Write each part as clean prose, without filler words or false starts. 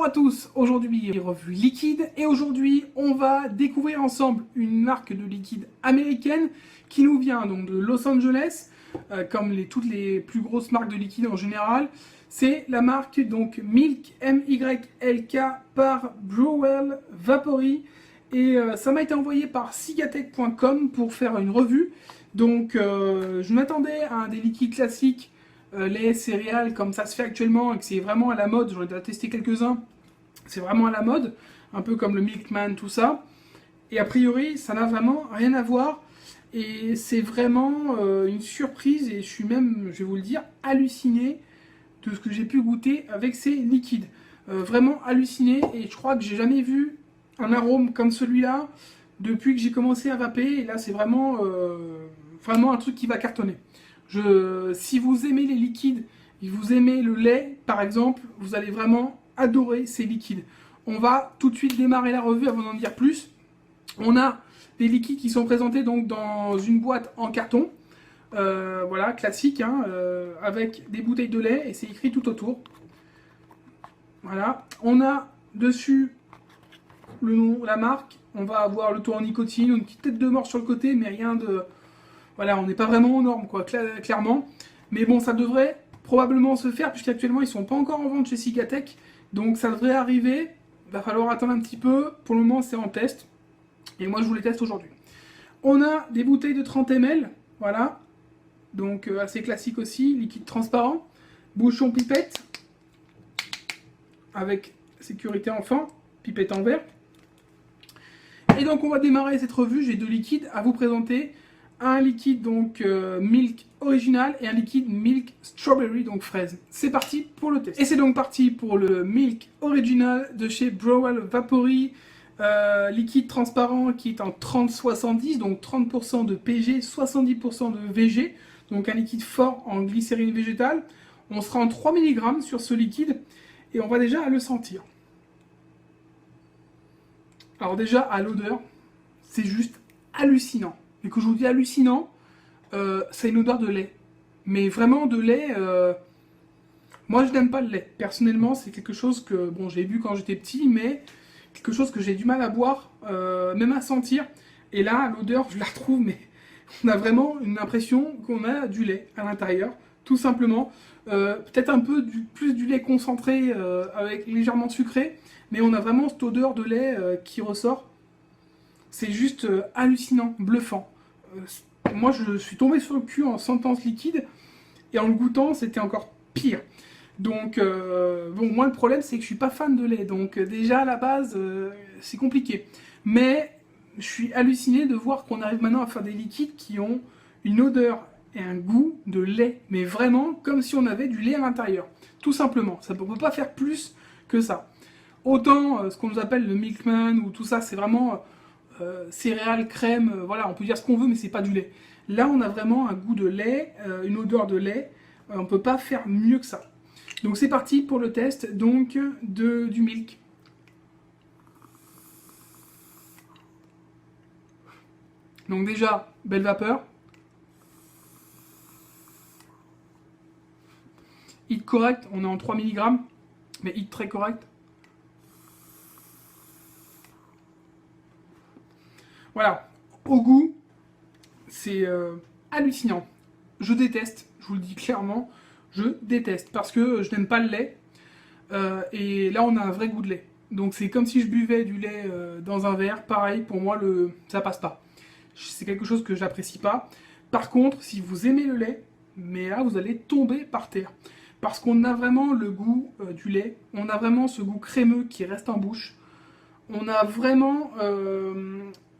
Bonjour à tous, aujourd'hui revue liquide et aujourd'hui on va découvrir ensemble une marque de liquide américaine qui nous vient donc de Los Angeles, comme toutes les plus grosses marques de liquide en général. C'est la marque donc Milk MYLK par Brewell Vapory et ça m'a été envoyé par Cigatech.com pour faire une revue. Donc je m'attendais à un des liquides classiques, lait, céréales, comme ça se fait actuellement et que c'est vraiment à la mode. J'en ai déjà testé quelques-uns, c'est vraiment à la mode, un peu comme le Milkman, tout ça. Et a priori, ça n'a vraiment rien à voir. Et c'est vraiment une surprise et je suis même, je vais vous le dire, halluciné de ce que j'ai pu goûter avec ces liquides. Vraiment halluciné et je crois que j'ai jamais vu un arôme comme celui-là depuis que j'ai commencé à vaper. Et là, c'est vraiment, vraiment un truc qui va cartonner. Si vous aimez les liquides et vous aimez le lait, par exemple, vous allez vraiment adorer ces liquides. On va tout de suite démarrer la revue avant d'en dire plus. On a des liquides qui sont présentés donc dans une boîte en carton, voilà, classique, hein, avec des bouteilles de lait et c'est écrit tout autour. Voilà, on a dessus le nom, la marque, on va avoir le taux en nicotine, une petite tête de mort sur le côté, mais rien de... Voilà, on n'est pas vraiment aux normes, quoi, clairement. Mais bon, ça devrait probablement se faire, puisqu'actuellement, ils ne sont pas encore en vente chez Cigatech. Donc ça devrait arriver. Il va falloir attendre un petit peu. Pour le moment, c'est en test. Et moi, je vous les teste aujourd'hui. On a des bouteilles de 30 ml. Voilà. Donc assez classique aussi. Liquide transparent. Bouchon pipette. Avec sécurité enfant. Pipette en verre. Et donc, on va démarrer cette revue. J'ai deux liquides à vous présenter. Un liquide donc Milk original et un liquide Milk Strawberry, donc fraise. C'est parti pour le test. Et c'est donc parti pour le Milk original de chez Brewell Vapory, liquide transparent qui est en 30-70, donc 30% de PG, 70% de VG, donc un liquide fort en glycérine végétale. On sera en 3 mg sur ce liquide et on va déjà le sentir. Alors déjà à l'odeur, c'est juste hallucinant. Et que je vous dis hallucinant, c'est une odeur de lait. Mais vraiment de lait, moi je n'aime pas le lait. Personnellement, c'est quelque chose que, bon, j'ai bu quand j'étais petit, mais quelque chose que j'ai du mal à boire, même à sentir. Et là, l'odeur, je la retrouve, mais on a vraiment une impression qu'on a du lait à l'intérieur, tout simplement. Peut-être un peu plus du lait concentré, avec légèrement sucré, mais on a vraiment cette odeur de lait qui ressort. C'est juste hallucinant, bluffant. Moi, je suis tombé sur le cul en sentant ce liquide, et en le goûtant, c'était encore pire. Donc, bon, moi, le problème, c'est que je suis pas fan de lait, donc déjà, à la base, c'est compliqué. Mais, je suis halluciné de voir qu'on arrive maintenant à faire des liquides qui ont une odeur et un goût de lait, mais vraiment comme si on avait du lait à l'intérieur. Tout simplement, ça ne peut pas faire plus que ça. Autant, ce qu'on nous appelle le Milkman, ou tout ça, c'est vraiment... céréales, crème, voilà, on peut dire ce qu'on veut, mais c'est pas du lait. Là, on a vraiment un goût de lait, une odeur de lait. On peut pas faire mieux que ça. Donc c'est parti pour le test donc du Milk. Donc déjà, belle vapeur. Heat correct, on est en 3 mg, mais heat très correct. Voilà, au goût, c'est hallucinant. Je déteste, je vous le dis clairement, je déteste parce que je n'aime pas le lait. Et là, on a un vrai goût de lait. Donc c'est comme si je buvais du lait dans un verre. Pareil, pour moi, ça passe pas. C'est quelque chose que j'apprécie pas. Par contre, si vous aimez le lait, mais là, vous allez tomber par terre. Parce qu'on a vraiment le goût du lait. On a vraiment ce goût crémeux qui reste en bouche. On a vraiment...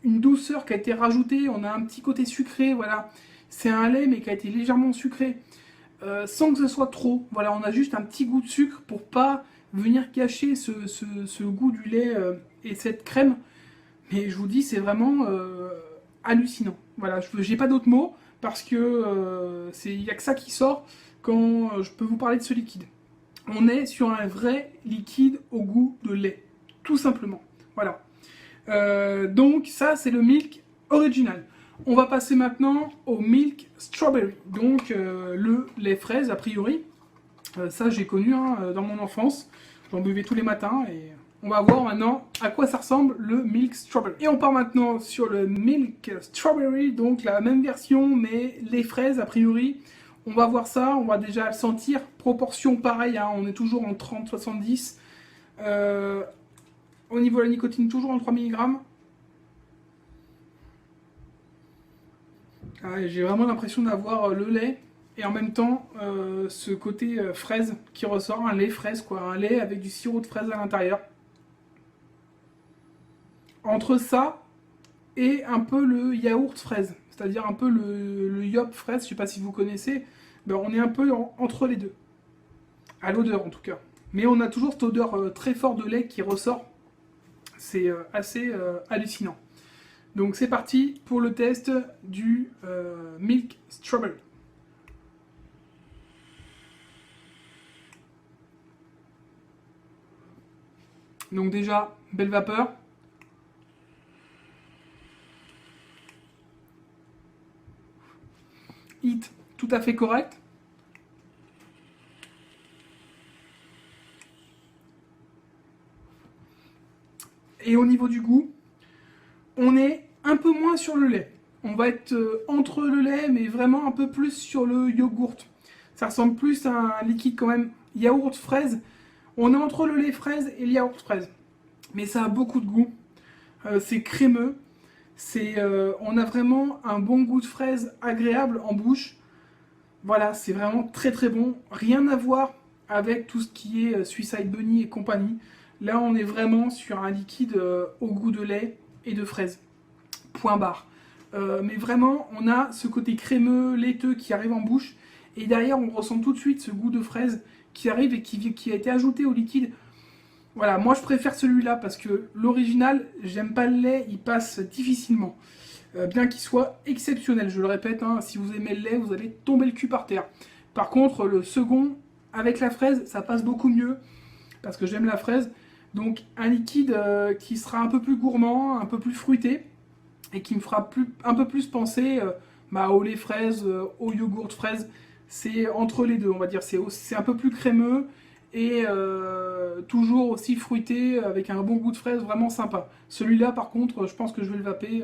une douceur qui a été rajoutée, on a un petit côté sucré, voilà. C'est un lait mais qui a été légèrement sucré, sans que ce soit trop. Voilà, on a juste un petit goût de sucre pour pas venir cacher ce goût du lait et cette crème. Mais je vous dis, c'est vraiment hallucinant. Voilà, j'ai pas d'autres mots parce que il n'y a que ça qui sort quand je peux vous parler de ce liquide. On est sur un vrai liquide au goût de lait, tout simplement. Voilà. Donc ça c'est le Milk original. On va passer maintenant au Milk Strawberry, donc le lait fraise a priori. Ça j'ai connu dans mon enfance. J'en buvais tous les matins et on va voir maintenant à quoi ça ressemble le Milk Strawberry. Et on part maintenant sur le Milk Strawberry, donc la même version mais les fraises a priori. On va voir ça, on va déjà le sentir. Proportion pareil, hein, on est toujours en 30-70. Au niveau de la nicotine, toujours en 3 mg. J'ai vraiment l'impression d'avoir le lait et en même temps ce côté fraise qui ressort, un lait fraise quoi, un lait avec du sirop de fraise à l'intérieur. Entre ça et un peu le yaourt fraise, c'est-à-dire un peu le yop fraise, je sais pas si vous connaissez, ben on est un peu entre les deux, à l'odeur en tout cas. Mais on a toujours cette odeur très forte de lait qui ressort, c'est assez hallucinant. Donc c'est parti pour le test du Milk Strawberry. Donc déjà, belle vapeur. Hit tout à fait correct. Et au niveau du goût, on est un peu moins sur le lait. On va être entre le lait, mais vraiment un peu plus sur le yogourt. Ça ressemble plus à un liquide quand même yaourt fraise. On est entre le lait fraise et le yaourt fraise. Mais ça a beaucoup de goût. C'est crémeux. On a vraiment un bon goût de fraise agréable en bouche. Voilà, c'est vraiment très très bon. Rien à voir avec tout ce qui est Suicide Bunny et compagnie. Là, on est vraiment sur un liquide au goût de lait et de fraise. Point barre. Mais vraiment, on a ce côté crémeux, laiteux qui arrive en bouche. Et derrière, on ressent tout de suite ce goût de fraise qui arrive et qui a été ajouté au liquide. Voilà, moi je préfère celui-là parce que l'original, j'aime pas le lait, il passe difficilement. Bien qu'il soit exceptionnel, je le répète, hein, si vous aimez le lait, vous allez tomber le cul par terre. Par contre, le second, avec la fraise, ça passe beaucoup mieux, parce que j'aime la fraise. Donc un liquide qui sera un peu plus gourmand, un peu plus fruité, et qui me fera un peu plus penser au lait fraise, au yogourt fraise. C'est entre les deux, on va dire. C'est un peu plus crémeux, et toujours aussi fruité, avec un bon goût de fraise, vraiment sympa. Celui-là, par contre, je pense que je vais le vaper.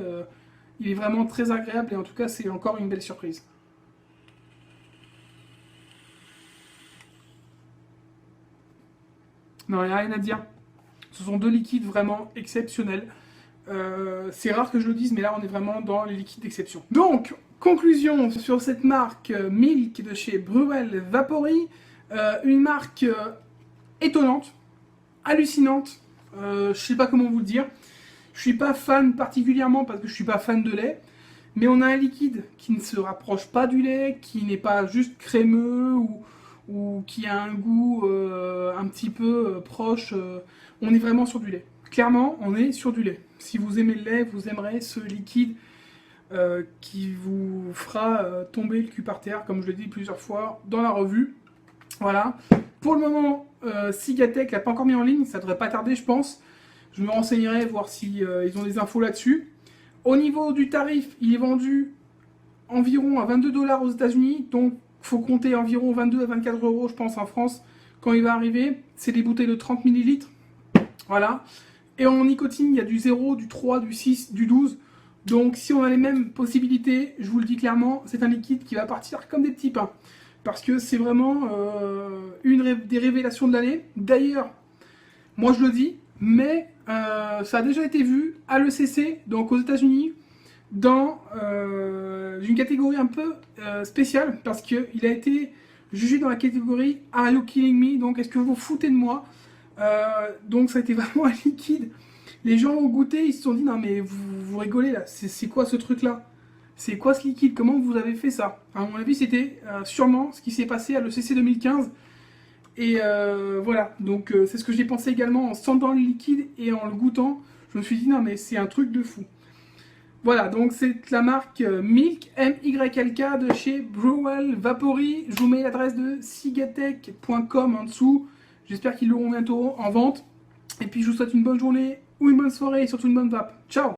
Il est vraiment très agréable, et en tout cas, c'est encore une belle surprise. Non, il n'y a rien à dire. Ce sont deux liquides vraiment exceptionnels. C'est rare que je le dise, mais là, on est vraiment dans les liquides d'exception. Donc, conclusion sur cette marque Milk de chez Bruel Vapory. Une marque étonnante, hallucinante. Je sais pas comment vous le dire. Je suis pas fan particulièrement parce que je suis pas fan de lait. Mais on a un liquide qui ne se rapproche pas du lait, qui n'est pas juste crémeux ou qui a un goût un petit peu proche. On est vraiment sur du lait. Clairement, on est sur du lait. Si vous aimez le lait, vous aimerez ce liquide qui vous fera tomber le cul par terre, comme je l'ai dit plusieurs fois dans la revue. Voilà. Pour le moment, Cigatec l'a pas encore mis en ligne, ça devrait pas tarder, je pense. Je me renseignerai, voir si ils ont des infos là-dessus. Au niveau du tarif, il est vendu environ à 22 $ aux États-Unis, donc il faut compter environ 22 à 24 €, je pense, en France, quand il va arriver. C'est des bouteilles de 30 ml. Voilà. Et en nicotine, il y a du 0, du 3, du 6, du 12. Donc si on a les mêmes possibilités, je vous le dis clairement, c'est un liquide qui va partir comme des petits pains. Parce que c'est vraiment des révélations de l'année. D'ailleurs, moi je le dis, mais ça a déjà été vu à l'ECC, donc aux États-Unis, dans une catégorie un peu spéciale, parce qu'il a été jugé dans la catégorie Are You Killing Me? Donc est-ce que vous vous foutez de moi? Donc ça a été vraiment un liquide. Les gens ont goûté, ils se sont dit non mais vous rigolez là, c'est quoi ce truc là? C'est quoi ce liquide? Comment vous avez fait ça? À mon avis, c'était sûrement ce qui s'est passé à l'ECC 2015. Et voilà, donc c'est ce que j'ai pensé également en sentant le liquide et en le goûtant. Je me suis dit non mais c'est un truc de fou. Voilà, donc c'est la marque Milk, M-Y-L-K de chez Bruel Vapory. Je vous mets l'adresse de cigatec.com en dessous. J'espère qu'ils l'auront bientôt en vente. Et puis je vous souhaite une bonne journée ou une bonne soirée et surtout une bonne vape. Ciao!